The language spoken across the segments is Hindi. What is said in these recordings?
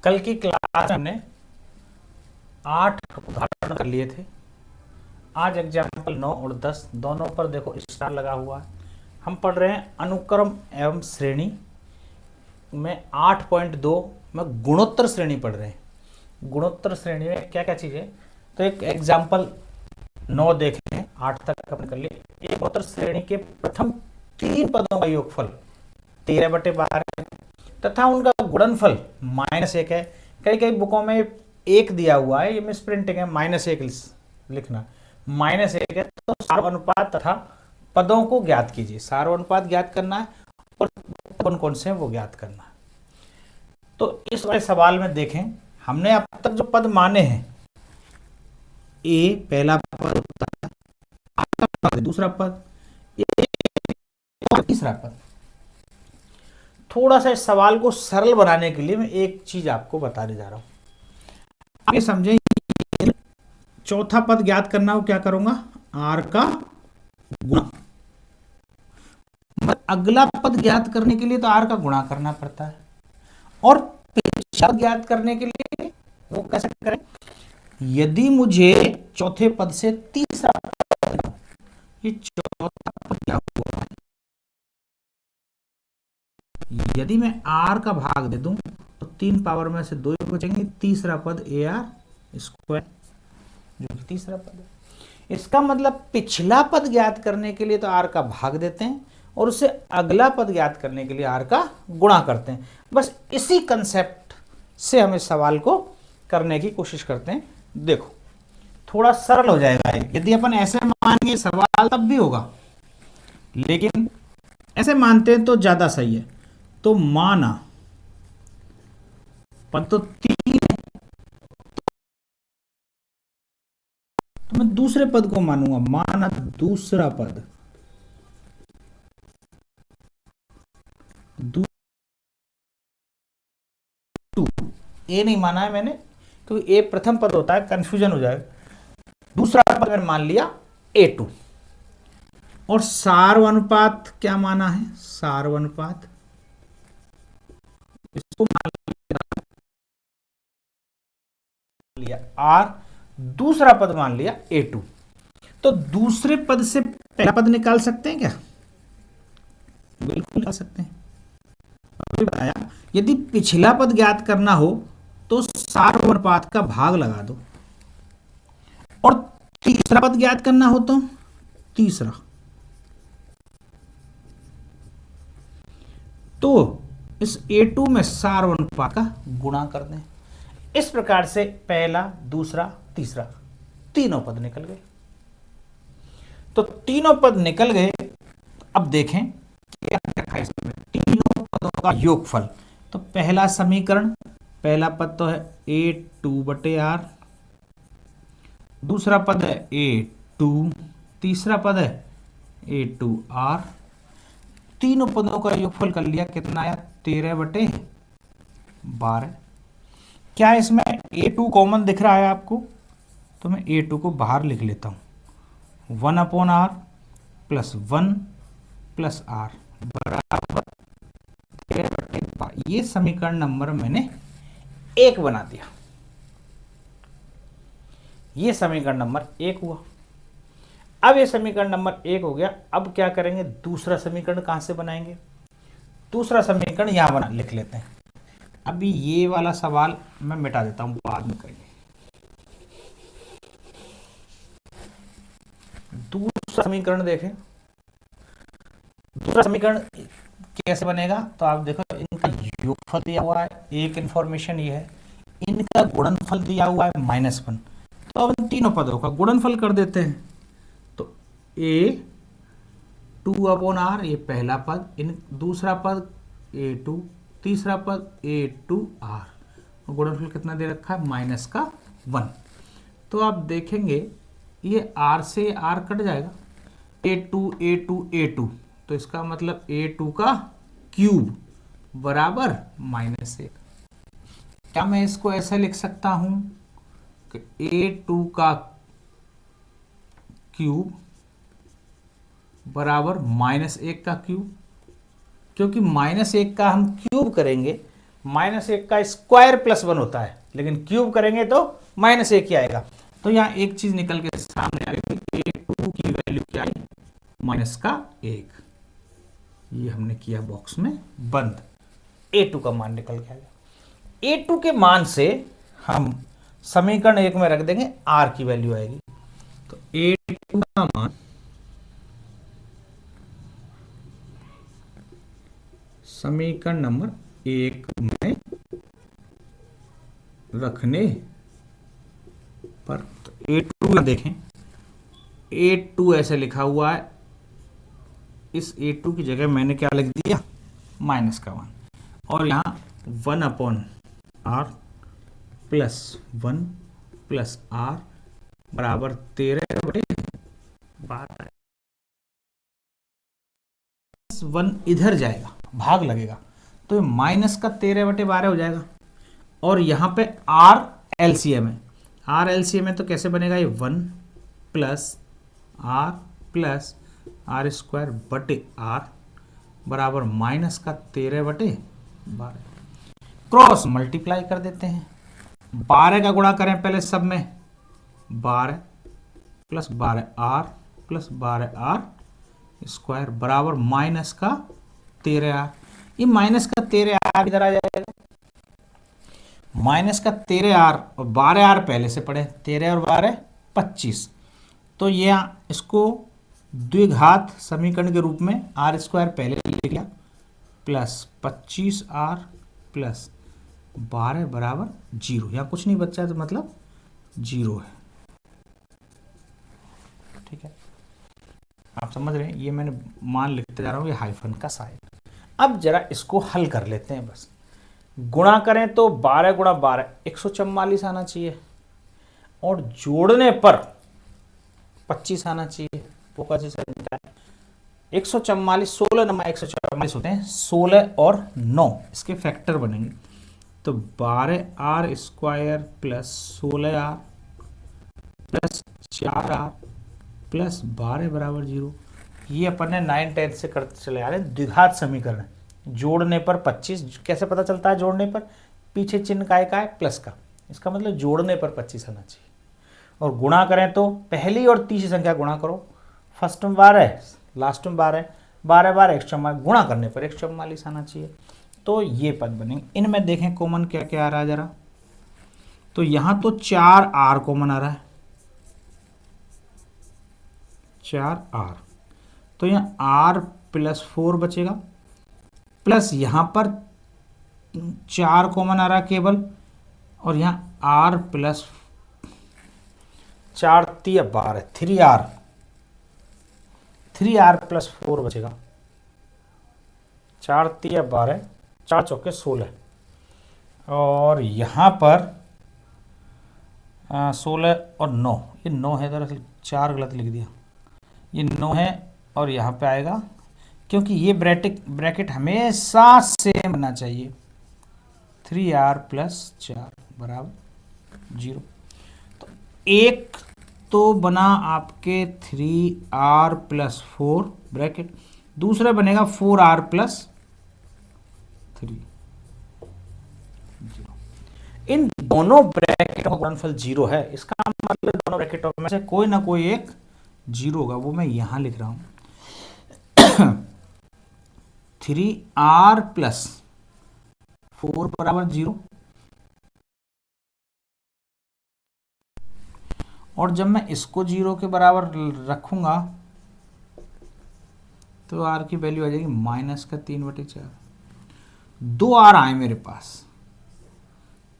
कल की क्लास में हमने 8 उदाहरण कर लिए थे। आज एग्जाम्पल 9 और 10 दोनों पर देखो स्टार लगा हुआ है। हम पढ़ रहे हैं अनुक्रम एवं श्रेणी में 8.2 में गुणोत्तर श्रेणी पढ़ रहे हैं। गुणोत्तर श्रेणी में क्या क्या चीज़ें, तो एक एग्जाम्पल 9 देख लें, 8 तक अपने कर लिए। एक गुणोत्तर श्रेणी के प्रथम 3 पदों का योगफल 13/12 है तथा उनका गुणनफल -1 है। कई कई बुकों में 1 दिया हुआ है, ये मिस प्रिंटिंग है, -1 लिखना, -1 है। तो सार्वनुपात तथा पदों को ज्ञात कीजिए। सार्वनुपात ज्ञात करना है और कौन कौन से हैं वो ज्ञात करना है। तो इस वाले सवाल में देखें, हमने अब तक जो पद माने हैं, ए पहला पद होता है, दूसरा पद, तीसरा पद। थोड़ा सा इस सवाल को सरल बनाने के लिए मैं एक चीज आपको बताने जा रहा हूं। आप ये समझें, चौथा पद ज्ञात करना हो, क्या करूंगा, आर का गुणा। अगला पद ज्ञात करने के लिए तो आर का गुणा करना पड़ता है, और पिछला ज्ञात करने के लिए वो कैसे करें, यदि मुझे चौथे पद से तीसरा पद, ये चौथा पद क्या हुआ है, यदि मैं आर का भाग दे दूं तो 3 पावर में से 2 बचेंगे, तीसरा पद ए आर स्क्वायर, जो कि तीसरा पद है। इसका मतलब पिछला पद ज्ञात करने के लिए तो आर का भाग देते हैं और उससे अगला पद ज्ञात करने के लिए आर का गुणा करते हैं। बस इसी कंसेप्ट से हम इस सवाल को करने की कोशिश करते हैं। देखो थोड़ा सरल हो जाएगा। यदि अपन ऐसे मानेंगे सवाल तब भी होगा, लेकिन ऐसे मानते हैं तो ज्यादा सही है। तो माना पद तो 3 है, तो मैं दूसरे पद को मानूंगा। माना दूसरा पद, ए नहीं माना है मैंने, क्योंकि ए प्रथम पद होता है, कंफ्यूजन हो जाएगा। दूसरा पद मैंने मान लिया A2, और सार्वनुपात क्या माना है, सार्वनुपात इसको मान लिया R, दूसरा पद मान लिया A2। तो दूसरे पद से पहला पद निकाल सकते हैं क्या, बिल्कुल निकाल सकते हैं। अभी बताया, यदि पिछला पद ज्ञात करना हो तो सार्वनुपात का भाग लगा दो, और तीसरा पद ज्ञात करना हो तो तीसरा, तो इस A2 में सार्वनुपात का गुणा कर दें। इस प्रकार से पहला, दूसरा, तीसरा, तीनों पद निकल गए। तो तीनों पद निकल गए। अब देखें क्या रखा है इसमें, तीनों पदों का योगफल। तो पहला समीकरण, पहला पद तो है A2/R, दूसरा पद है A2, तीसरा पद है A2R। तीनों पदों का योगफल कर लिया, कितना आया, 13/12। क्या इसमें A2 कॉमन दिख रहा है आपको, तो मैं A2 को बाहर लिख लेता हूं, 1/R + 1 + R बराबर 13/12। ये समीकरण नंबर मैंने 1 बना दिया। ये समीकरण नंबर 1 हुआ। अब ये समीकरण नंबर 1 हो गया। अब क्या करेंगे, दूसरा समीकरण कहां से बनाएंगे, दूसरा समीकरण यहां बना लिख लेते हैं। अभी ये वाला सवाल मैं मिटा देता हूं, बाद में करेंगे। दूसरा समीकरण देखें, दूसरा समीकरण कैसे बनेगा, तो आप देखो, इनका योगफल दिया हुआ है, एक इंफॉर्मेशन ये है, इनका गुणनफल दिया हुआ है -1। तो अब इन तीनों पदों का गुणनफल कर देते हैं। तो A2/R, ये पहला पद, इन दूसरा पद A2, तीसरा पद A2R, गुणनफल कितना दे रखा है, -1। तो आप देखेंगे ये R से R कट जाएगा, A2 A2 A2, तो इसका मतलब A2 का क्यूब बराबर -1। क्या मैं इसको ऐसे लिख सकता हूं कि A2 का क्यूब बराबर -1 का क्यूब, क्योंकि -1 का हम क्यूब करेंगे -1 का स्क्वायर +1 होता है, लेकिन क्यूब करेंगे तो -1 ही आएगा। तो यहाँ एक चीज निकल के सामने आ गई, A2 की वैल्यू क्या आई, -1। ये हमने किया बॉक्स में बंद, A2 का मान निकल के आ गया। A2 के मान से हम समीकरण 1 में रख देंगे, R की वैल्यू आएगी। तो A2 का मान समीकरण नंबर 1 में रखने पर, तो A2 में देखें, A2 ऐसे लिखा हुआ है, इस A2 की जगह मैंने क्या लिख दिया, -1, और यहाँ 1/r +1 + r बराबर 13/12। 1 इधर जाएगा, भाग लगेगा, तो ये -13/12 हो जाएगा। और यहाँ पे r एलसीएम है, r एलसीएम है तो कैसे बनेगा, ये 1 + r + r² बराबर -13/12। क्रॉस मल्टीप्लाई कर देते हैं, 12 का गुणा करें पहले सब में, 12 + 12r + 12r² बराबर -13r। ये -13r इधर आ जाएगा, -13r और 12r पहले से पढ़े, 13 और 12 25। तो ये इसको द्विघात समीकरण के रूप में r² पहले लिख लिया, +25r + 12 बराबर 0। यहाँ कुछ नहीं बचा तो मतलब 0 है। ठीक है, आप समझ रहे हैं, ये मैंने मान लिखते जा रहा हूँ, ये हाइफन का साइन। अब जरा इसको हल कर लेते हैं, बस गुणा करें तो 12 × 12 144 आना चाहिए, और जोड़ने पर 25 आना चाहिए। वो कैसे संख्या है, 144, 16 नंबर 144 होते हैं, 16 और 9 इसके फैक्टर बनेंगे, तो 12r² + 16r + 4r + 12 बराबर 0। ये अपन ने 9 10 से करते चले आ रहे हैं, द्विघात समीकरण। जोड़ने पर 25 कैसे पता चलता है, जोड़ने पर पीछे चिन्ह काय का है, प्लस का, इसका मतलब जोड़ने पर 25 आना चाहिए। और गुणा करें तो पहली और तीसरी संख्या गुणा करो, फर्स्ट में 12 लास्ट में 12, 12 12 144, गुणा करने पर 144 आना चाहिए। तो ये पद बनेंगे। इनमें देखें कॉमन क्या क्या आ रहा है जरा, तो यहाँ तो 4r कॉमन आ रहा है, 4r, तो यहाँ r + 4 बचेगा, प्लस यहाँ पर 4 कॉमन आ रहा है केवल, और यहाँ r + 4 × 12 3r + 4 बचेगा, 4 × 12 4 चौके 16, और यहाँ पर 16 और 9, ये 9 है, दरअसल 4 गलत लिख दिया, ये 9 है, और यहाँ पे आएगा, क्योंकि ये ब्रैकेट हमेशा सेम बनना चाहिए, 3r + 4 बराबर 0। तो एक तो बना आपके 3r + 4 ब्रैकेट, दूसरा बनेगा 4r + 3। इन दोनों ब्रैकेटों का गुणनफल 0 है, इसका मतलब दोनों ब्रैकेटों में से कोई ना कोई एक 0 होगा, वो मैं यहां लिख रहा हूं 3r + 4 बराबर 0, और जब मैं इसको 0 के बराबर रखूंगा तो r की वैल्यू आ जाएगी -3/4। 2r आए मेरे पास,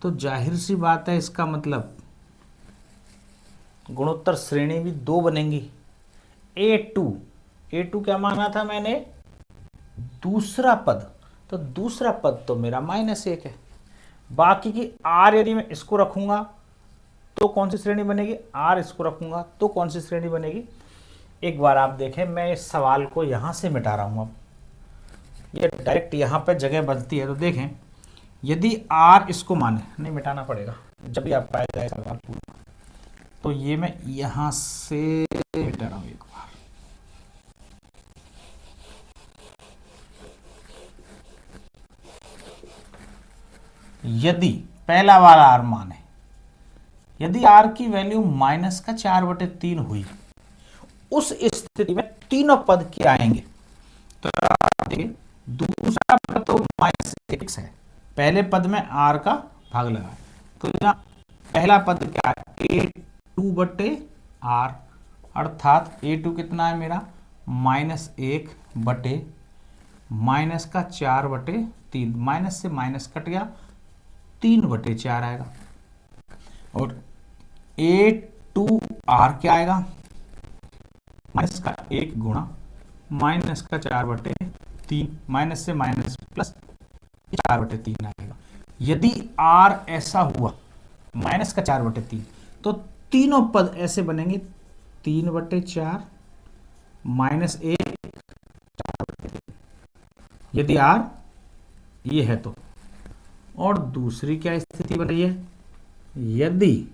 तो जाहिर सी बात है इसका मतलब गुणोत्तर श्रेणी भी 2 बनेंगी। A2 क्या माना था मैंने, दूसरा पद, तो दूसरा पद तो मेरा -1 है। बाकी की r यदि मैं इसको रखूंगा तो कौन सी श्रेणी बनेगी, r इसको रखूंगा तो कौन सी श्रेणी बनेगी। एक बार आप देखें, मैं इस सवाल को यहां से मिटा रहा हूं, अब ये डायरेक्ट यहां पे जगह बनती है, तो देखें यदि r इसको माने, नहीं मिटाना पड़ेगा जब भी आप पाएगा सवाल पूरा, तो ये मैं यहां से मिटा रहा हूं एक बार, यदि पहला वाला आर मान है, यदि आर की वैल्यू माइनस का 4/3 हुई, उस स्थिति में तीनों पद क्या आएंगे? तो देखिए दूसरा पद तो -x है, पहले पद में आर का भाग लगा है, तो यहाँ पहला पद क्या है? a2/r, अर्थात a2 कितना है मेरा? -1 बटे माइनस का 4/3, माइनस से माइनस कट गया, 3/4 आएगा। और a2r क्या आएगा? माइनस का 1 गुणा माइनस का 4/3, माइनस से माइनस प्लस 4/3 आएगा। यदि r ऐसा हुआ माइनस का 4/3, तो तीनों पद ऐसे बनेंगे 3/4 -1 4/3, यदि r ये है तो। और दूसरी क्या स्थिति बन रही है? यदि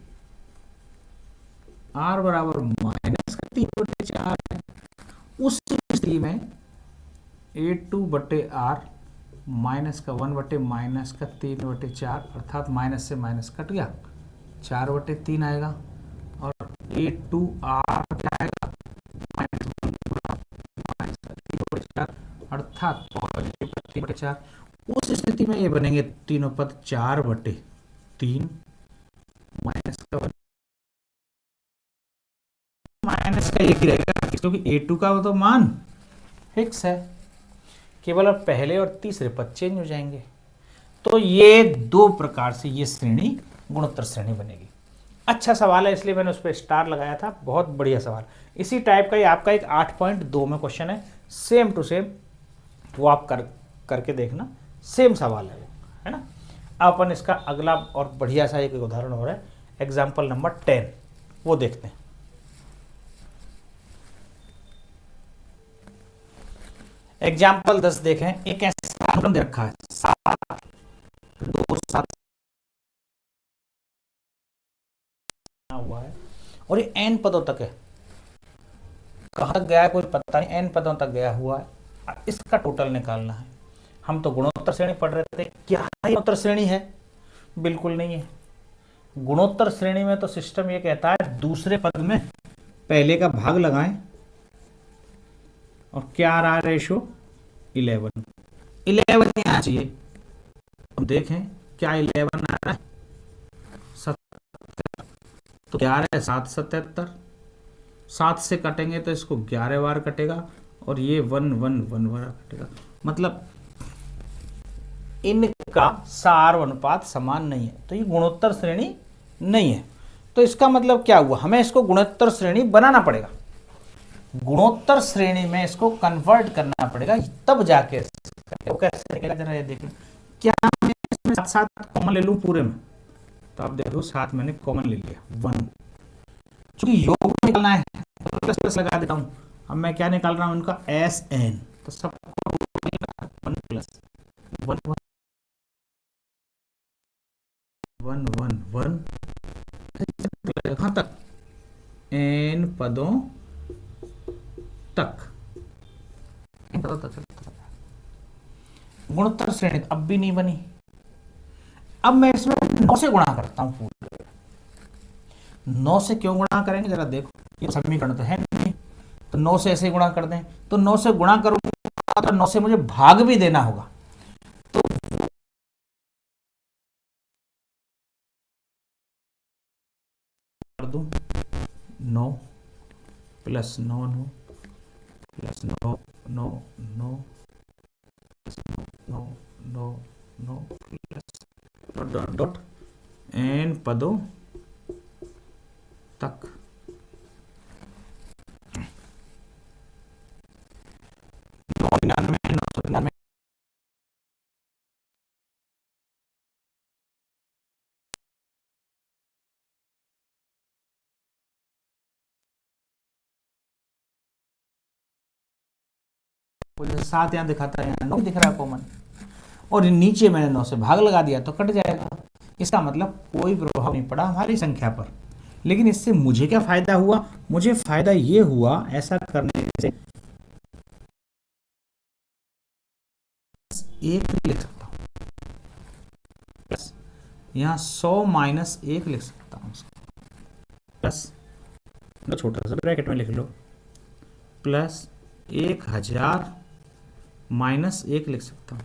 r बराबर -3/4 है, उस स्थिति में a2/r माइनस का 1 बटे माइनस का 3/4, अर्थात माइनस से माइनस कट गया, 4/3 आएगा। और a2r क्या आएगा? माइनस का 3/4, अर्थात पॉजिटिव 3/4। उस स्थिति में ये बनेंगे तीनों पद 4/3 माइनस का 1, माइनस का 1 ही रहेगा, क्योंकि a2 का तो मान फिक्स है, केवल अब पहले और तीसरे पद चेंज हो जाएंगे। तो ये दो प्रकार से ये श्रेणी गुणोत्तर श्रेणी बनेगी। अच्छा सवाल है, इसलिए मैंने उस पर स्टार लगाया था, बहुत बढ़िया सवाल। इसी टाइप का ही आपका एक 8.2 में क्वेश्चन है, सेम टू सेम, वो आप करके देखना, सेम सवाल है वो, है ना। अपन इसका अगला और बढ़िया सा एक उदाहरण हो रहा है, एग्जाम्पल नंबर 10, वो देखते हैं। एग्जाम्पल 10 देखें, एक ऐसा प्रॉब्लम दे रखा है 7 2 7 हुआ है, और ये n पदों तक है, कहां तक गया है कोई पता नहीं, n पदों तक गया हुआ है, इसका टोटल निकालना है। हम तो गुणोत्तर श्रेणी पढ़ रहे थे, क्या गुणोत्तर श्रेणी है? बिल्कुल नहीं है। गुणोत्तर श्रेणी में तो सिस्टम ये कहता है दूसरे पद में पहले का भाग लगाएं, और क्या आ रहा है रेशो? 11 आना चाहिए। तो देखें क्या 11 आ रहा है? 77, तो 11 7 77, 7 से कटेंगे तो इसको 11 बार कटेगा, और ये 1 1 1 बार कटेगा। मतलब इनका सार अनुपात समान नहीं है, तो ये गुणोत्तर श्रेणी नहीं है। तो इसका मतलब क्या हुआ? हमें इसको गुणोत्तर श्रेणी बनाना पड़ेगा, गुणोत्तर श्रेणी में इसको कन्वर्ट करना पड़ेगा, तब जाके वो कैसे निकलेगा जरा ये देखें। क्या मैं इसमें साथ साथ कॉमन ले लूं पूरे में? तो आप देखो साथ मैंने कॉमन ले लिया 1, क्योंकि योग निकालना है तो प्लस प्लस लगा देता हूं। अब मैं क्या निकाल रहा हूं इनका? SN, तो सबको 1 प्लस 1 1 1 1 कहां तक? n पदों तक, गुणोत्तर श्रेणी अब भी नहीं बनी। अब मैं इसमें 9 से गुणा करता हूं पूरे। 9 से क्यों गुणा करेंगे जरा देखो, ये समीकरण तो है नहीं, तो 9 से ऐसे गुणा कर दें, तो 9 से गुणा करूंगा तो 9 से मुझे भाग भी देना होगा, तो कर दूं 9 plus 9 9 plus 9 9 9 9 9 9 plus dot dot dot n पदों तक। सात यहाँ दिखाता है, यहाँ 9 दिख रहा है कॉमन, और नीचे मैंने 9 से भाग लगा दिया तो कट जाएगा। इसका मतलब कोई प्रभाव नहीं पड़ा हमारी संख्या पर। लेकिन इससे मुझे क्या फायदा हुआ? मुझे फायदा ये हुआ ऐसा करने से एक लिख सकता हूं, प्लस यहाँ 100 माइनस 1 लिख सकता हूँ उसको, प्लस छोटा सा ब्रैकेट में लिख लो, प्लस 1000 माइनस 1 लिख सकता हूँ।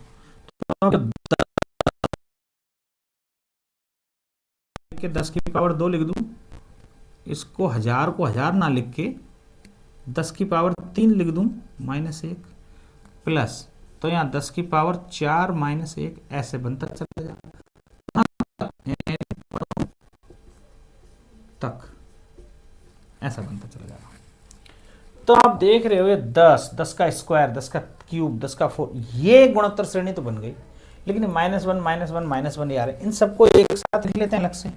तो अब 10 की पावर 2 लिख दूँ, इसको 1000 को 1000 ना लिख के 10 की पावर 3 लिख दूँ माइनस 1, प्लस तो यहाँ 10 की पावर 4 माइनस 1 ऐसे बनता चला जाएगा तक, ऐसा बनता चला जाएगा। तो आप देख रहे हो ये 10, 10 का स्क्वायर, 10 का क्यूब, 10 का 4, ये गुणोत्तर श्रेणी तो बन गई, लेकिन -1 -1 -1 ये आ रहे हैं, इन सबको एक साथ लिख लेते हैं अलग से।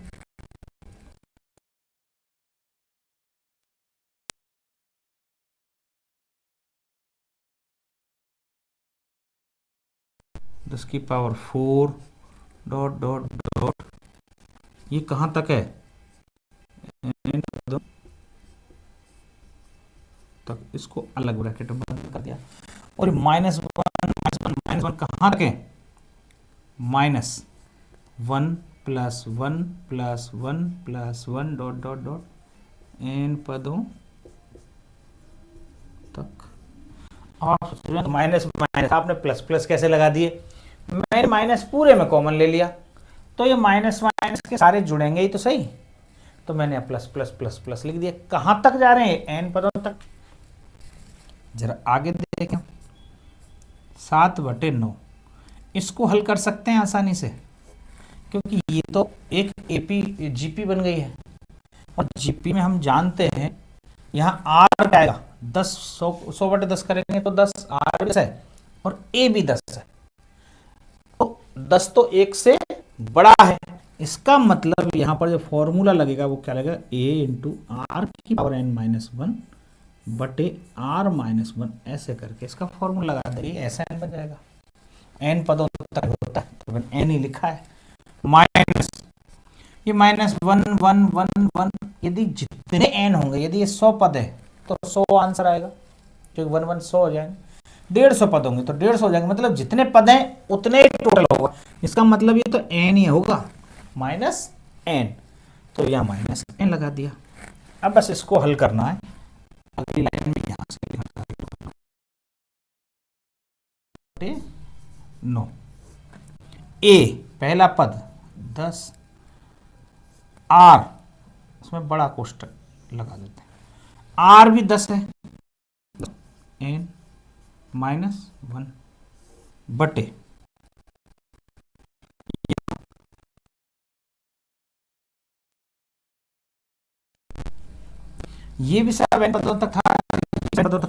दस की पावर 4 डॉट डॉट डॉट, ये कहां तक है, तक, इसको अलग ब्रैकेट में बंद कर दिया। और -1 कहां तक है, -1 plus 1 plus 1 plus 1 dot dot dot n पदों तक। और माइनस माइनस आपने प्लस प्लस कैसे लगा दिए, मैंने माइनस पूरे में कॉमन ले लिया, तो ये माइनस माइनस के सारे जुड़ेंगे ही तो सही, तो मैंने प्लस प्लस प्लस प्लस लिख दिया। कहां तक जा रहे हैं, n पदों तक। जरा आगे देखें, 7/9 इसको हल कर सकते हैं आसानी से, क्योंकि ये तो एक एपी जीपी बन गई है, और जीपी में हम जानते हैं यहाँ आर आएगा 10, 100/10 करेंगे तो 10, आर 10 है और ए भी 10 है, तो 10 तो 1 से बड़ा है, इसका मतलब यहाँ पर जो फॉर्मूला लगेगा वो क्या लगेगा, a इंटू आर की पावर n-1 बटे r-1, ऐसे करके इसका फॉर्मूला लगा देंगे, ऐसा n बन जाएगा। n पदों तक होता है तो n ही लिखा है, माइनस ये -1 यदि जितने n होंगे, यदि ये 100 पद है तो 100 आंसर आएगा, क्योंकि 1 1 100 हो जाएंगे। 150 पद होंगे तो 150 हो जाएंगे, मतलब जितने पद हैं उतने ही टोटल होगा, इसका मतलब ये तो n ही होगा, -n, तो यहाँ -n लगा दिया। अब बस इसको हल करना है, अगली लाइन में यहाँ से 9 a पहला पद 10, r उसमें बड़ा कोष्टक लगा देते हैं, r भी 10 है, n-1 बटे ये भी सब n पदों तक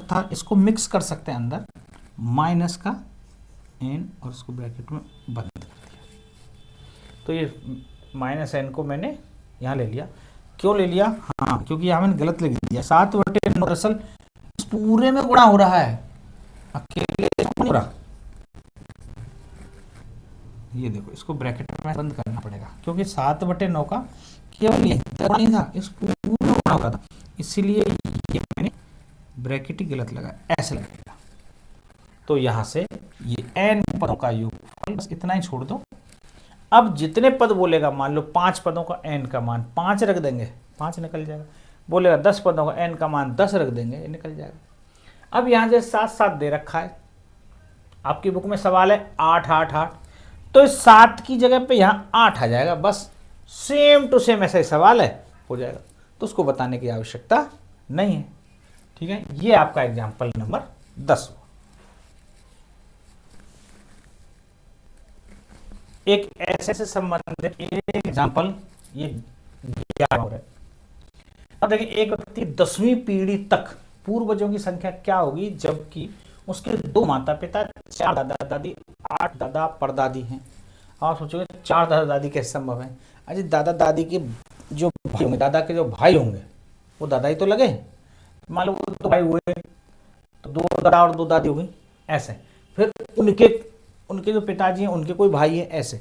था, इसको मिक्स कर सकते हैं अंदर, माइनस का n और इसको ब्रैकेट में बंद कर दिया। तो ये -n को मैंने यहाँ ले लिया, क्यों ले लिया, हाँ क्योंकि यहाँ मैंने गलत लिख दिया, 7/9 दरअसल इस पूरे में गुणा हो रहा है, अकेले नहीं हो रहा। ये देखो, इसको ब्रैकेट में बंद करना पड़ेगा, क्योंकि 7/9 का केवल ये नहीं था, इस पूरे में गुणा हो रहा था, इसीलिए ये मैंने ब्रैकेट ही गलत लगा, ऐसे लगेगा। तो यहां से ये n पदों का योगफल, बस इतना ही छोड़ दो। अब जितने पद बोलेगा, मान लो 5 पदों का n का मान 5 रख देंगे, 5 निकल जाएगा, बोलेगा 10 पदों का n का मान 10 रख देंगे, ये निकल जाएगा। अब यहां से 7 7 दे रखा है, आपकी बुक में सवाल है 8 8 8, तो इस 7 की जगह पे यहाँ 8 आ जाएगा, बस सेम टू सेम ऐसा ही सवाल है, हो जाएगा, तो उसको बताने की आवश्यकता नहीं है। ठीक है, ये आपका एग्जाम्पल नंबर 10 हुआ। एक ऐसे से संबंधित एक एग्जाम्पल ये 11 हो रहा है। अब देखिए, एक व्यक्ति 10वीं पीढ़ी तक पूर्वजों की संख्या क्या होगी, जबकि उसके 2 माता पिता, 4 दादा दादी, 8 दादा परदादी हैं। आप सोचोगे 4 दादा दादी कैसे संभव है, अजी दादा दादी के जो भाई होंगे, दादा के जो भाई होंगे वो दादा ही तो लगे, मान लो वो 2 भाई हुए तो 2 दादा और 2 दादी हुई, ऐसे फिर उनके जो पिताजी हैं उनके कोई भाई है, ऐसे।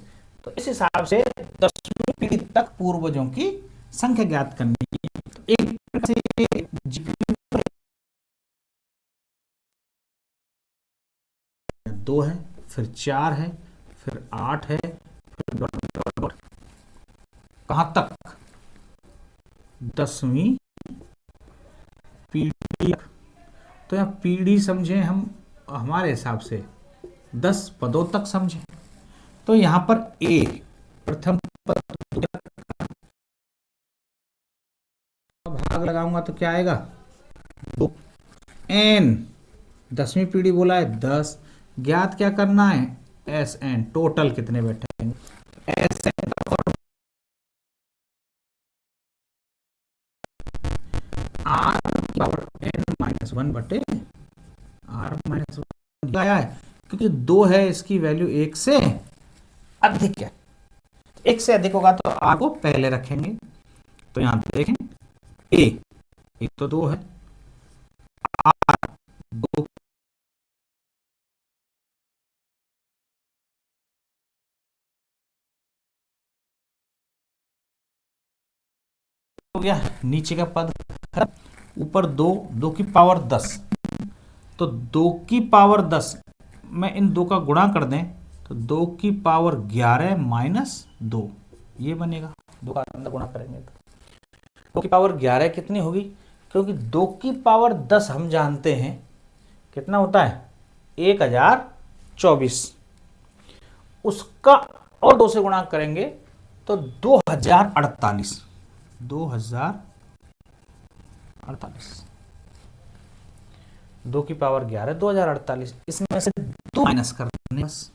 तो इस हिसाब से 10वीं पीढ़ी तक पूर्वजों की संख्या ज्ञात करनी है। तो एक 2 है, फिर 4 है, फिर 8 है, कहां तक? 10वीं पीढ़ी। तो यहाँ पीढ़ी समझे हम हमारे हिसाब से 10 पदों तक समझे। तो यहां पर ए प्रथम पद भाग लगाऊंगा तो क्या आएगा? 2। एन 10वीं पीढ़ी बोला है 10, ज्ञात क्या करना है? एस एन, टोटल कितने बैठेंगे? S N R power N minus 1 बटे आर माइनस 1 आया है, क्योंकि 2 है, इसकी वैल्यू 1 से अधिक है। 1 से अधिक होगा तो आर को पहले रखेंगे। तो यहां देखें ए, एक तो 2 है, आर 2 हो गया, नीचे का पद ऊपर 2, 2 की पावर 10, तो 2 की पावर 10 में इन 2 का गुणा कर दें तो 2 की पावर 11 माइनस 2 ये बनेगा। 2 का अंदर गुणा करेंगे तो 2 की पावर 11 कितनी होगी? क्योंकि 2 की पावर 10 हम जानते हैं कितना होता है? 1024। उसका और 2 से गुणा करेंगे तो 2048। 2 की पावर 11 2048, इसमें से 2 माइनस कर देंगे बस,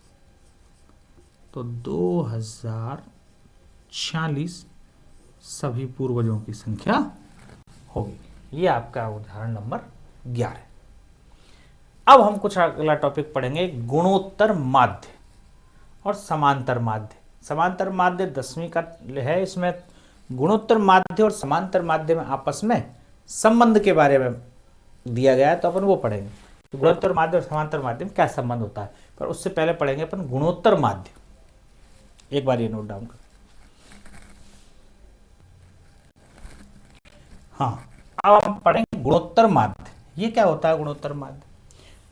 तो 2046 सभी पूर्वजों की संख्या होगी। ये आपका उदाहरण नंबर 11। अब हम कुछ अगला टॉपिक पढ़ेंगे, गुणोत्तर माध्य और समांतर माध्य। समांतर माध्य 10वीं का है, इसमें गुणोत्तर माध्य और समांतर माध्य में आपस में संबंध के बारे में दिया गया है, तो अपन वो पढ़ेंगे तो गुणोत्तर माध्य और समांतर माध्य में क्या संबंध होता है। पर उससे पहले पढ़ेंगे अपन गुणोत्तर माध्य। एक बार ये नोट डाउन कर। हाँ, अब हम पढ़ेंगे गुणोत्तर माध्य। ये क्या होता है गुणोत्तर माध्य?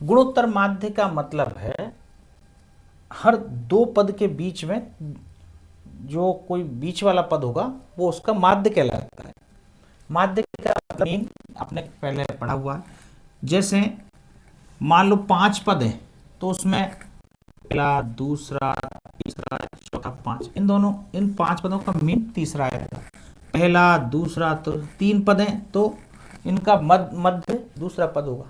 गुणोत्तर माध्य का मतलब है हर 2 पद के बीच में जो कोई बीच वाला पद होगा वो उसका माध्य कहलाता है। माध्य का मतलब आपने पहले पढ़ा हुआ है, जैसे मान लो 5 पद हैं तो उसमें पहला, दूसरा, तीसरा, चौथा, 5, इन 5 पदों का मीन तीसरा आएगा। पहला, दूसरा, तो 3 पद हैं तो इनका मध्य दूसरा पद होगा।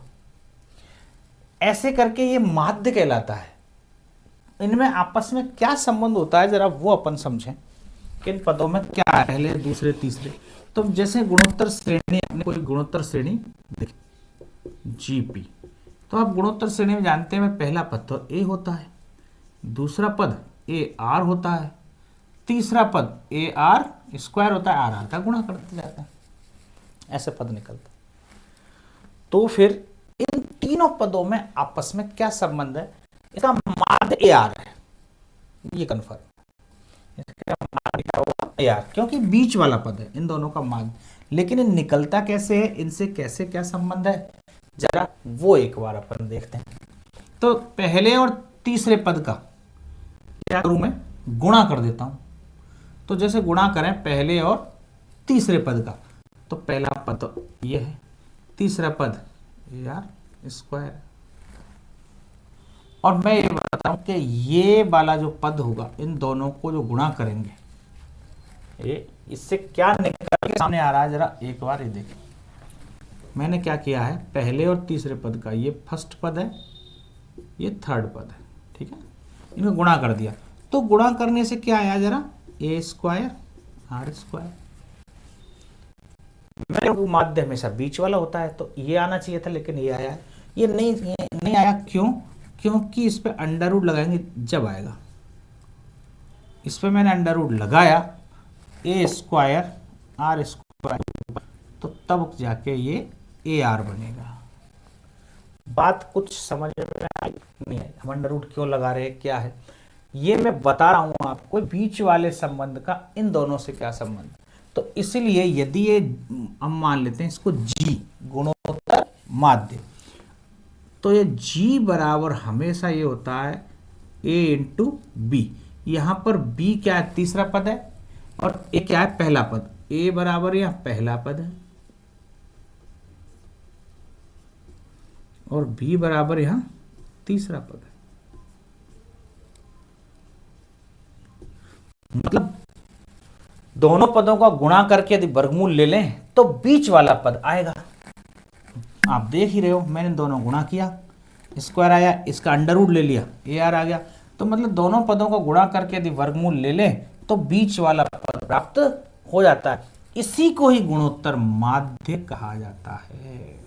ऐसे करके ये माध्य कहलाता है। इनमें आपस में क्या संबंध होता है जरा वो अपन समझें, किन पदों में क्या है, पहले, दूसरे, तीसरे। तो जैसे गुणोत्तर श्रेणी, अपने कोई गुणोत्तर श्रेणी देखिए जीपी, तो आप गुणोत्तर श्रेणी में जानते हैं पहला पद तो ए होता है, दूसरा पद ए आर होता है, तीसरा पद ए आर स्क्वायर होता है, आर आर का गुणा करते जाता है, ऐसे पद निकलता। तो फिर इन तीनों पदों में आपस में क्या संबंध है? इसका माध्य ए आर है, ये कन्फर्म। इसका माध्य क्या होगा? ए आर, क्योंकि बीच वाला पद है इन दोनों का माध्य। लेकिन ये निकलता कैसे है, इनसे कैसे क्या संबंध है, जरा वो एक बार अपन देखते हैं। तो पहले और तीसरे पद का क्या करूं मैं? गुणा कर देता हूं। तो जैसे गुणा करें पहले और तीसरे पद का, तो पहला पद तो ये है, तीसरा पद ए आर स्क्वायर, और मैं ये बताऊं कि ये वाला जो पद होगा इन दोनों को जो गुणा करेंगे, ये इससे क्या निकल के सामने आ रहा है, जरा एक बार ये देखें। मैंने क्या किया है, पहले और तीसरे पद का ये फर्स्ट पद है, ये थर्ड पद है, ठीक है, इनको गुणा कर दिया। तो गुणा करने से क्या आया, जरा ए स्क्वायर आर स्क्वायर। मेरे माध्य हमेशा बीच वाला होता है तो ये आना चाहिए था, लेकिन ये आया, ये नहीं आया। क्यों? क्योंकि इस पे अंडर रूट लगाएंगे जब आएगा। इस पे मैंने अंडर रूट लगाया, ए स्क्वायर आर स्क्वायर, तो तब जाके ये ए आर बनेगा। बात कुछ समझ में आई नहीं है, हम अंडर रूट क्यों लगा रहे हैं, क्या है ये मैं बता रहा हूं आपको, बीच वाले संबंध का इन दोनों से क्या संबंध। तो इसलिए यदि ये हम मान लेते हैं इसको जी, गुणोत्तर माध्य, तो ये जी बराबर हमेशा ये होता है ए इंटू बी। यहां पर b क्या है, तीसरा पद है, और a क्या है, पहला पद। a बराबर यहां पहला पद है और b बराबर यहां तीसरा पद है। मतलब दोनों पदों का गुणा करके यदि वर्गमूल ले लें तो बीच वाला पद आएगा। आप देख ही रहे हो, मैंने दोनों गुणा किया, स्क्वायर आया, इसका अंडर रूट ले लिया, ए आर आ गया। तो मतलब दोनों पदों को गुणा करके यदि वर्गमूल ले लें तो बीच वाला पद प्राप्त हो जाता है। इसी को ही गुणोत्तर माध्य कहा जाता है।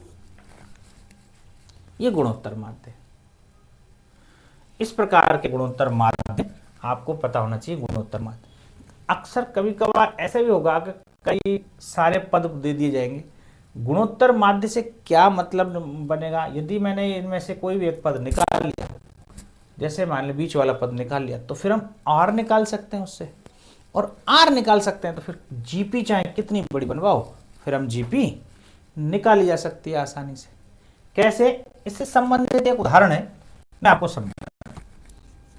ये गुणोत्तर माध्य, इस प्रकार के गुणोत्तर माध्य आपको पता होना चाहिए। गुणोत्तर माध्य अक्सर कभी कभार ऐसे भी होगा कि कई सारे पद दे दिए जाएंगे, गुणोत्तर माध्य से क्या मतलब बनेगा। यदि मैंने इनमें से कोई भी एक पद निकाल लिया, जैसे मान लो बीच वाला पद निकाल लिया, तो फिर हम आर निकाल सकते हैं उससे, और आर निकाल सकते हैं तो फिर जीपी चाहे कितनी बड़ी बनवाओ, फिर हम जीपी निकाली जा सकती है आसानी से। कैसे, इससे संबंधित एक उदाहरण है, मैं आपको समझा।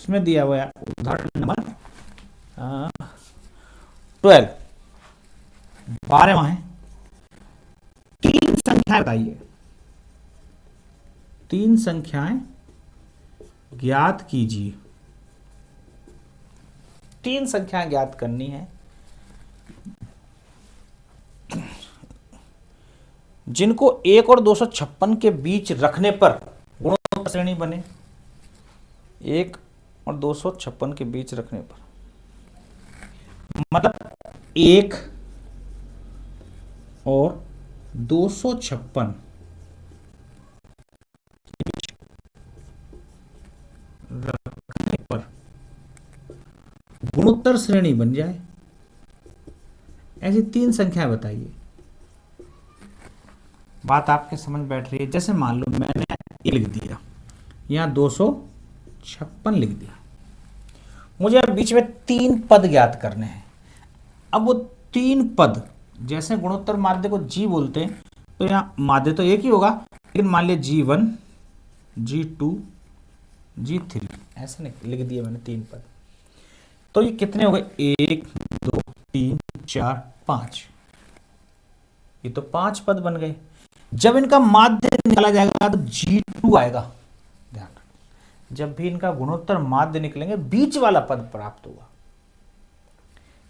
इसमें दिया हुआ है उदाहरण नंबर 12, 12वां है। तीन संख्याएं बताइए, तीन संख्याएं ज्ञात कीजिए। तीन संख्याएं ज्ञात करनी है जिनको 1 और 256 के बीच रखने पर गुणोत्तर श्रेणी बने। 1 और 256 के बीच रखने पर मतलब 1 और 256 रखने पर गुणोत्तर श्रेणी बन जाए, ऐसी तीन संख्याएं बताइए। बात आपके समझ बैठ रही है। जैसे मान लो मैंने ये लिख दिया, यहां 256 लिख दिया, मुझे अब बीच में तीन पद ज्ञात करने हैं। अब वो तीन पद, जैसे गुणोत्तर माध्य को जी बोलते हैं, तो यहाँ माध्य तो एक ही होगा, लेकिन मान लिया G1, G2, G3, ऐसे लिख दिए मैंने तीन पद। तो ये कितने हो गए, 1 2 3 4 5, ये तो 5 पद बन गए। जब इनका माध्य निकाला जाएगा तो G2 आएगा। ध्यान रखना, जब भी इनका गुणोत्तर माध्य निकलेंगे बीच वाला पद प्राप्त होगा।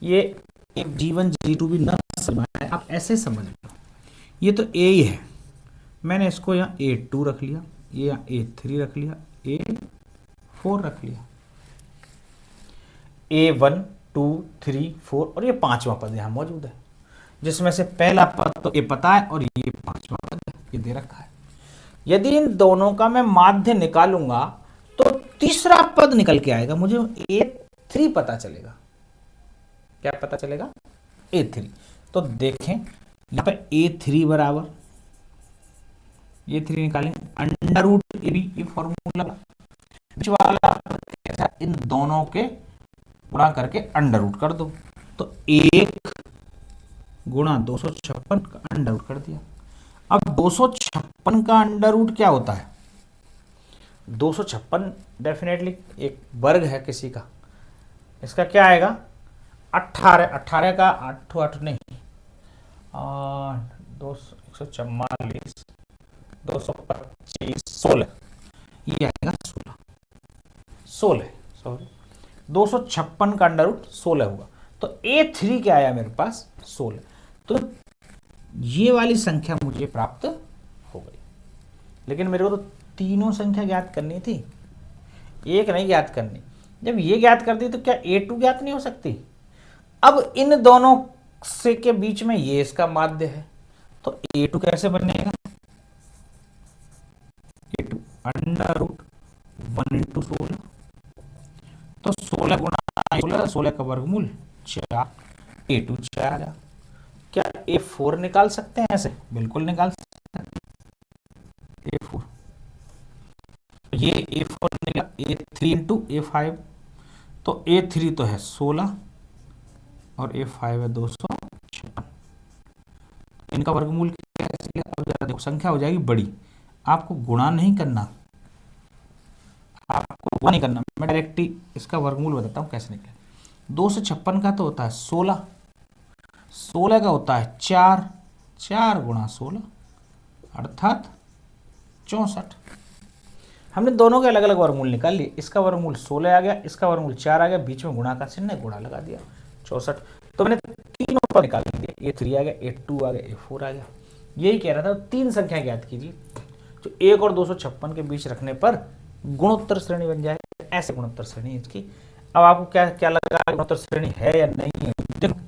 ये एक G1 G2 भी ना समझ, आप ऐसे समझ लो, ये तो A ही है, मैंने इसको यहाँ A2 रख लिया, ये यहाँ A3 रख लिया, A4 रख लिया, A1 2 3 4, और ये पांचवा पद यहाँ मौजूद है, जिसमें से पहला पद तो ये पता है और ये पांचवा पद है, ये दे रखा है। यदि इन दोनों का मैं माध्य निकालूंगा तो तीसरा पद निकल के आएगा, मुझे A3 पता चलेगा। क्या पता चलेगा, A3। तो देखें यहाँ पे A3 बराबर, A3 निकालेंगे, अंडर रूट ए बी, ये फॉर्मूला बीच वाला कैसा, इन दोनों के गुणा करके अंडर रूट कर दो, तो 1 गुणा 256 का अंडर रूट कर दिया। अब 256 का अंडर रूट क्या होता है, 256 डेफिनेटली एक वर्ग है किसी का, इसका क्या आएगा 18, 18 का 8 8 नहीं, 144 225 16, ये आएगा 16 सॉरी 256 का अंडर रूट 16 होगा। तो A3 क्या आया मेरे पास 16, तो ये वाली संख्या मुझे प्राप्त हो गई। लेकिन मेरे को तो तीनों संख्या ज्ञात करनी थी, एक नहीं ज्ञात करनी। जब ये ज्ञात कर दी तो क्या A2 ज्ञात नहीं हो सकती। अब इन दोनों से के बीच में ये इसका माध्य है, तो A2 कैसे बनेगा, A2 अंडर रूट 1 इंटू 16, तो 16 गुणा 16, 16 का वर्गमूल 4, A2 4। क्या A4 निकाल सकते हैं ऐसे, बिल्कुल निकाल सकते हैं A4। ये A4 निकाल, A3 इंटू A5, तो A3 तो है 16 और A5 है 256, इनका वर्गमूल क्या है। अब जरा देखो, संख्या हो जाएगी बड़ी, आपको गुणा नहीं करना, आपको गुणा नहीं करना, मैं डायरेक्ट ही इसका वर्गमूल बताता हूँ कैसे निकले। 256 का तो होता है 16, 16 का होता है 4, 4 गुणा 16 अर्थात 64। हमने दोनों के अलग अलग वर्गमूल निकाल लिए। इसका वर्गमूल 16 आ गया, इसका वर्गमूल 4 आ गया, बीच में गुणा का चिन्ह है, गुणा लगा दिया 64। तो मैंने तीनों पर निकाल दिए, A3 आ गया, A2 आ गया, A4 आ गया। यही कह रहा था, तीन संख्या ज्ञात कीजिए जो 1 और 256 के बीच रखने पर गुणोत्तर श्रेणी बन जाए। ऐसे गुणोत्तर श्रेणी इसकी। अब आपको क्या क्या लगा, गुणोत्तर श्रेणी है या नहीं है? देखो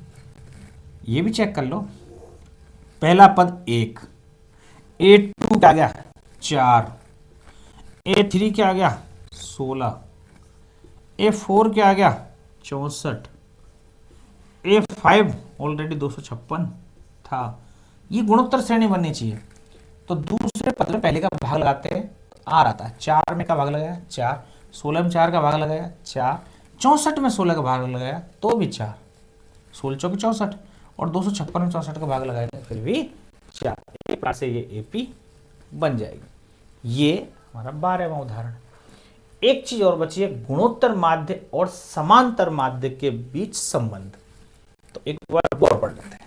ये भी चेक कर लो। पहला पद 1, A2 क्या आ गया 4, A3 क्या आ गया 16, A4 क्या आ गया 64, A5 ऑलरेडी 256 था। ये गुणोत्तर श्रेणी बननी चाहिए। तो दूसरे पद में पहले का भाग लगाते हैं, R आता है। 4 में का भाग लगाया 4, 16 में 4 का भाग लगाया 4, 64 में 16 का भाग लगाया तो भी 4, 16 चौके 64 और 256 में 64 का भाग लगाया फिर भी 4। एक बार से ये AP बन जाएगी। ये हमारा 12वां उदाहरण। एक चीज और बची है, गुणोत्तर माध्य और समांतर माध्य के बीच संबंध। तो एक बार और पढ़ लेते हैं।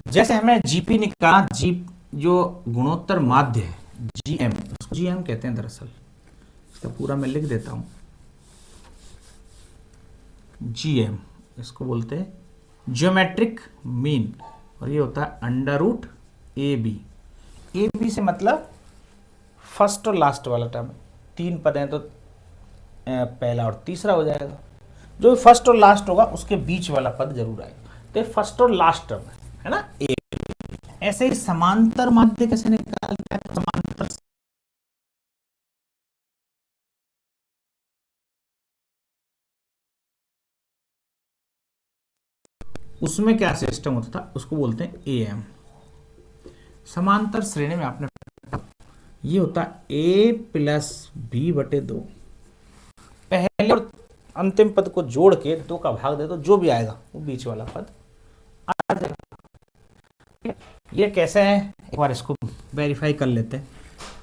जैसे हमें जीपी निकाला, जी जो गुणोत्तर माध्य है जीएम, उसको जीएम कहते हैं दरअसल। इसका पूरा मैं लिख देता हूं, जीएम इसको बोलते हैं ज्योमेट्रिक मीन, और ये होता है अंडर रूट AB। AB से मतलब फर्स्ट और लास्ट वाला टर्म। 3 पद हैं तो पहला और तीसरा हो जाएगा। जो फर्स्ट और लास्ट होगा उसके बीच वाला पद जरूर आएगा। तो फर्स्ट और लास्ट टर्म है ना A। ऐसे ही समांतर माध्य कैसे निकालते हैं? समांतर उसमें क्या सिस्टम होता था, उसको बोलते हैं AM। समांतर श्रेणी में आपने ये होता है A प्लस B बटे 2। पहले और अंतिम पद को जोड़ के 2 का भाग दे तो जो भी आएगा वो बीच वाला पद आ जाएगा। ये कैसे है, एक बार इसको वेरीफाई कर लेते हैं।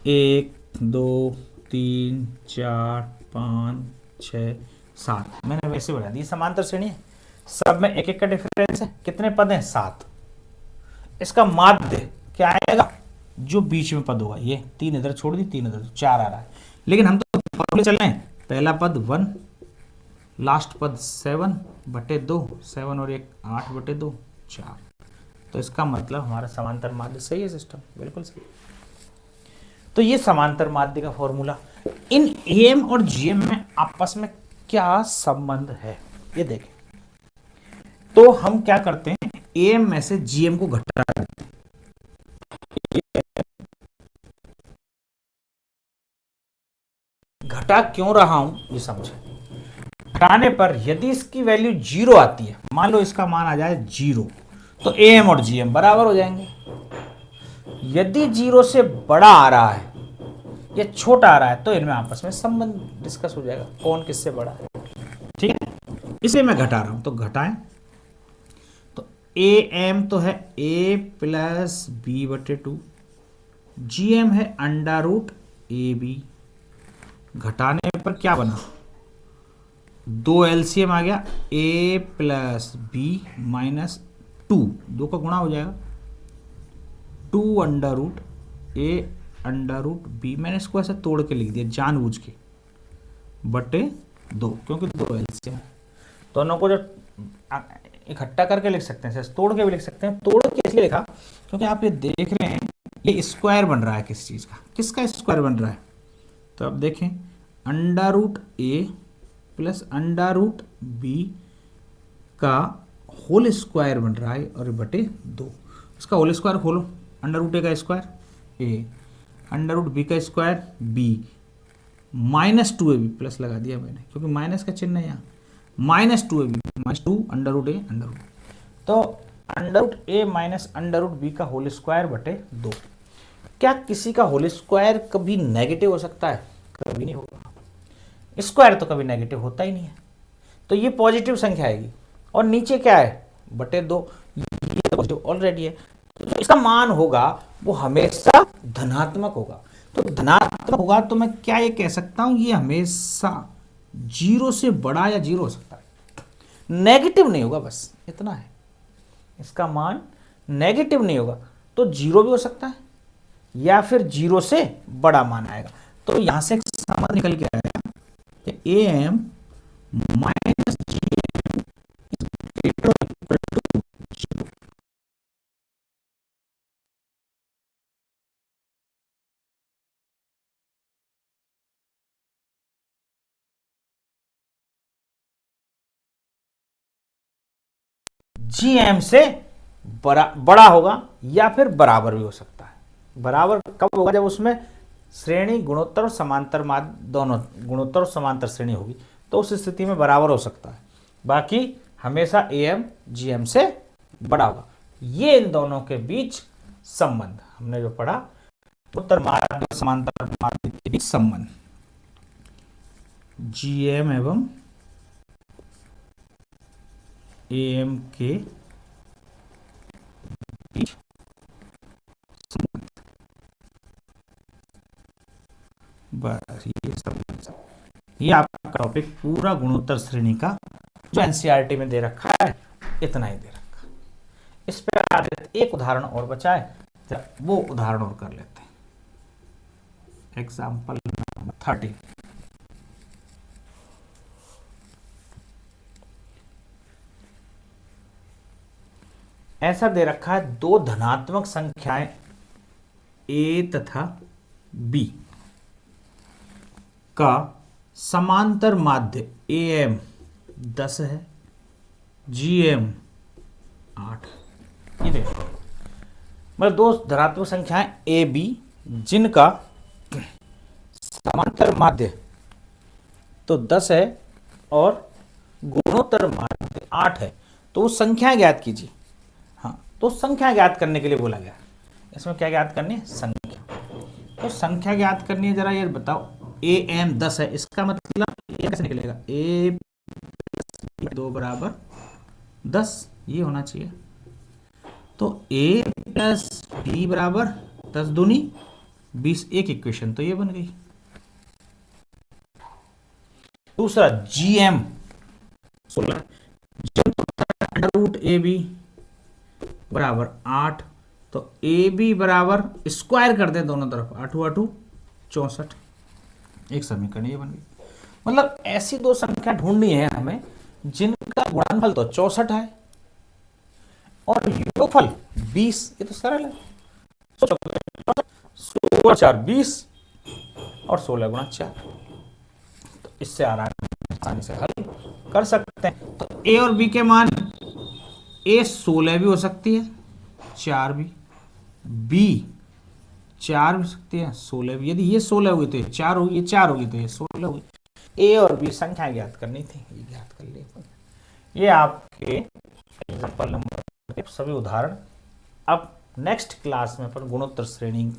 1 2 3 4 5 6 7 मैंने वैसे बढ़ा दी। समांतर श्रेणी है, सब में एक एक का डिफरेंस है। कितने पद हैं? 7। इसका माध्य क्या आएगा? जो बीच में पद होगा। ये 3 इधर छोड़ दी, 3 इधर, 4 आ रहा है। लेकिन हम तो फॉर्मूले चल रहे हैं। पहला पद 1, लास्ट पद 7 बटे 2, 7 और 1 8 बटे 2 4। तो इसका मतलब हमारा समांतर माध्य सही है सिस्टम, बिल्कुल सही। तो ये समांतर माध्य का फॉर्मूला। इन AM और GM में आपस में क्या संबंध है ये देखें। तो हम क्या करते हैं, AM में से GM को घटा देते हैं। घटा क्यों रहा हूं ये समझे। घटाने पर यदि इसकी वैल्यू 0 आती है, मान लो इसका मान आ जाए 0, तो AM और GM बराबर हो जाएंगे। यदि 0 से बड़ा आ रहा है या छोटा आ रहा है तो इनमें आपस में संबंध डिस्कस हो जाएगा, कौन किससे बड़ा है। ठीक है, इसे मैं घटा रहा हूं तो घटाएं। तो AM तो है A प्लस B बटे 2, GM है अंडर रूट AB। घटाने पर क्या बना, 2 LCM आ गया, A प्लस B माइनस 2, 2 का गुणा हो जाएगा, 2 under root A under root B। मैंने इसको ऐसे तोड़ के लिख दिया जानबूझ के, बटे 2, क्योंकि 2 LCM। दोनों को जो इकट्ठा करके लिख सकते हैं, तोड़ के भी लिख सकते हैं। तोड़ के इसलिए लिखा क्योंकि आप ये देख रहे हैं ये स्क्वायर बन रहा है किस चीज़ का, किसका स्क्वायर बन रहा है। तो अब देखें under root A plus under root B का होल स्क्वायर बन रहा है और बटे 2। इसका होल स्क्वायर खोलो, अंडर रूट A का square A, under root B का square B, minus 2AB plus लगा दिया मैंने क्योंकि माइनस का चिन्ह है यहाँ, minus 2AB minus 2 under root A under root. तो under root A minus under root B का होल स्क्वायर बटे 2। क्या किसी का होल स्क्वायर कभी नेगेटिव हो सकता है? कभी नहीं होगा। स्क्वायर तो कभी नेगेटिव होता ही नहीं है, तो ये पॉजिटिव संख्या आएगी। और नीचे क्या है, बटे 2, ये पॉजिटिव ऑलरेडी है, तो जो इसका मान होगा वो हमेशा धनात्मक होगा। तो धनात्मक होगा तो मैं क्या ये कह सकता हूं, ये हमेशा 0 से बड़ा या 0 हो सकता है, नेगेटिव नहीं होगा, बस इतना है। इसका मान नेगेटिव नहीं होगा तो 0 भी हो सकता है या फिर 0 से बड़ा मान आएगा। तो यहां से एक संबंध निकल के आएगा कि A M minus G M is greater equal to 0। G M से बड़ा होगा या फिर बराबर भी हो सकता है। बराबर कब होगा, जब उसमें श्रेणी गुणोत्तर और समांतर माध्य दोनों, गुणोत्तर और समांतर श्रेणी होगी, तो उस स्थिति में बराबर हो सकता है। बाकी हमेशा ए एम जी एम से बड़ा होगा। ये इन दोनों के बीच संबंध हमने जो पढ़ा, उत्तर माध्य और समांतर माध्य के बीच संबंध, जी एम एवं ए एम के बीच संबंध, बस ये संबंध। ये आपका टॉपिक पूरा गुणोत्तर श्रेणी का जो एनसीईआरटी में दे रखा है, इतना ही दे रखा। इस पे आधारित एक उदाहरण और बचा है, वो उदाहरण और कर लेते हैं। Example number 30। ऐसा दे रखा है, दो धनात्मक संख्याएं a तथा b का समांतर माध्य am 10 है, gm 8। ये देखो, मतलब दो धनात्मक संख्याएं a b जिनका समांतर माध्य तो 10 है और गुणोत्तर माध्य 8 है, तो वो संख्या ज्ञात कीजिए। हाँ, तो संख्या ज्ञात करने के लिए बोला गया। इसमें क्या ज्ञात करनी है, संख्या। तो संख्या ज्ञात करनी है, जरा ये बताओ। ए एम 10 है, इसका मतलब ये कैसे निकलेगा, ए 2 बराबर 10, ये होना चाहिए। तो ए प्लस बी बराबर 10 दूनी 20, एक इक्वेशन तो ये बन गई। दूसरा G M 16, under root A B बराबर 8, तो ए बी बराबर स्क्वायर कर दें दोनों तरफ, 8 8 64, एक समीकरण ये बन गई। मतलब ऐसी दो संख्या ढूंढनी है हमें जिनका गुणनफल तो 64 है और योगफल 20। ये तो सरल है, 16 4 20 और 16 गुणा 4, तो इससे आसानी से हल कर सकते हैं। तो ए और बी के मान, ए 16 भी हो सकती है, 4 भी, बी 4 भी सकती है, 16 भी। यदि ये 16 हुई तो ये 4 होगी, ये 4 होगी तो ये 16 होगी। ए और बी संख्या ज्ञात करनी थी, ये ज्ञात कर ली। ये आपके एग्जाम्पल नंबर सभी उदाहरण। अब नेक्स्ट क्लास में अपन गुणोत्तर श्रेणी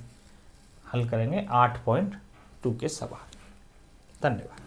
हल करेंगे 8.2 के सवाल। धन्यवाद।